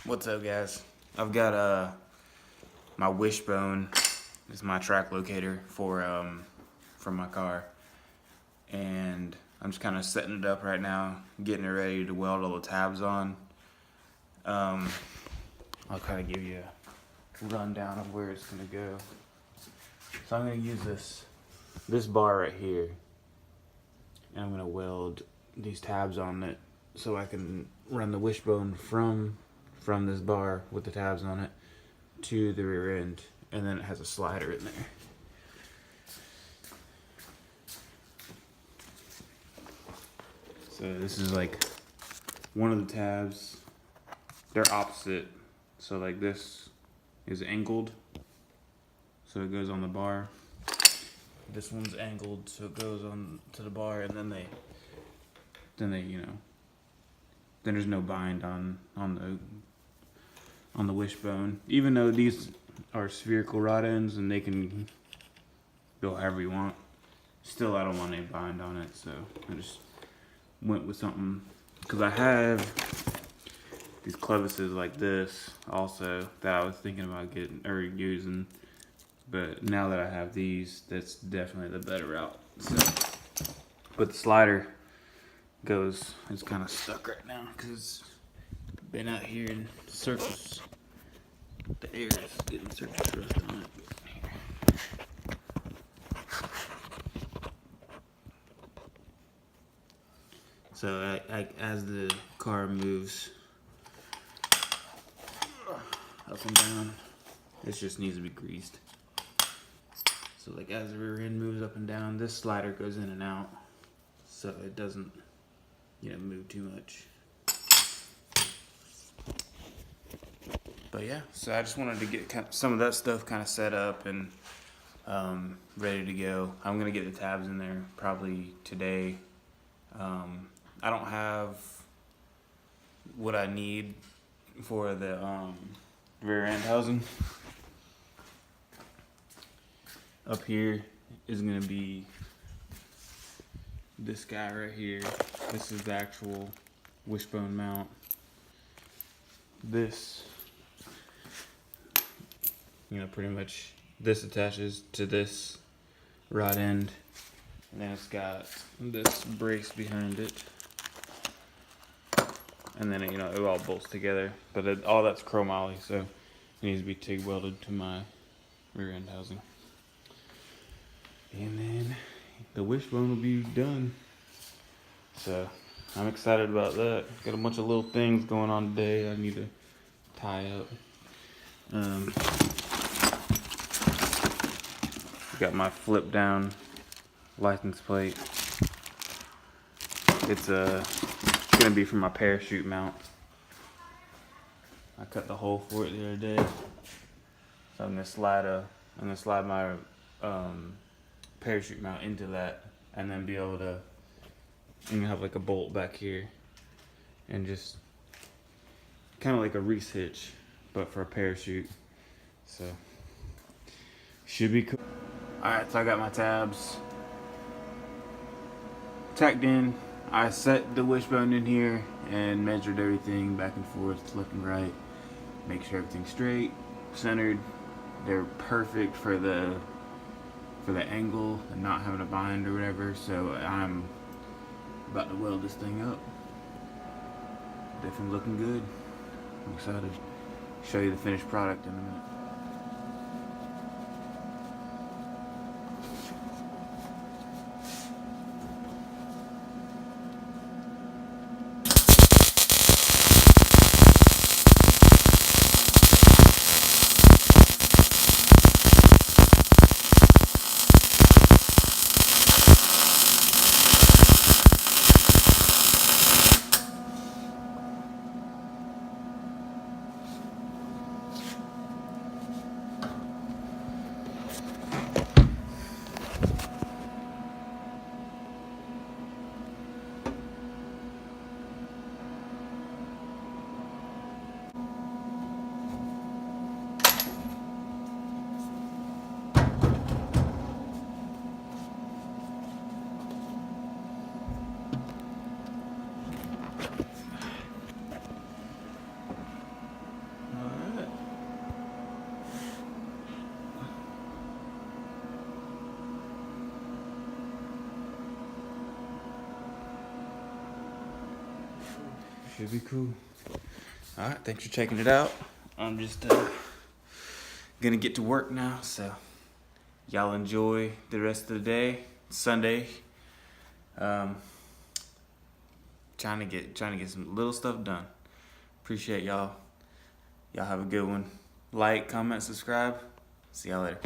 What's up, guys? I've got my wishbone is my track locator for my car, and I'm just kind of setting it up right now, getting it ready to weld all the tabs on. I'll kind of give you a rundown of where it's gonna go. So I'm gonna use this bar right here, and I'm gonna weld these tabs on it so I can run the wishbone from this bar with the tabs on it to the rear end, and then it has a slider in there. So this is like one of the tabs. They're opposite, so like this is angled, so it goes on the bar. This one's angled, so it goes on to the bar, and then they then there's no bind on the wishbone. Even though these are spherical rod ends and they can go however you want, still I don't want any bind on it, so I just went with something, because I have these clevises like this also that I was thinking about getting or using, but now that I have these, that's definitely the better route. So, but the slider it's kind of stuck right now because it's been out here in surface. The air is getting surface rust on it. So as the car moves up and down, it just needs to be greased. So like as the rear end moves up and down, this slider goes in and out, so it doesn't, move too much. But yeah, so I just wanted to get some of that stuff kind of set up and ready to go. I'm gonna get the tabs in there probably today. I don't have what I need for the rear end housing. Up here is gonna be this guy right here. This is the actual wishbone mount. This, pretty much this attaches to this rod end, and then it's got this brace behind it, and then it all bolts together. But all that's chromoly, so it needs to be TIG welded to my rear end housing, and then the wishbone will be done. So I'm excited about that. Got a bunch of little things going on today I need to tie up. Got my flip down license plate. It's gonna be for my parachute mount. I cut the hole for it the other day, so I'm gonna slide my parachute mount into that, and then be able to have like a bolt back here, and just kind of like a Reese hitch, but for a parachute. So should be cool. Alright, so I got my tabs tacked in. I set the wishbone in here and measured everything back and forth, left and right, make sure everything's straight, centered. They're perfect for the angle and not having a bind or whatever. So I'm about to weld this thing up. Definitely looking good. I'm excited to show you the finished product in a minute. Should be cool. All right, thanks for checking it out. I'm just gonna get to work now, so y'all enjoy the rest of the day. It's Sunday. Trying to get some little stuff done. Appreciate y'all. Y'all have a good one. Like, comment, subscribe. See y'all later.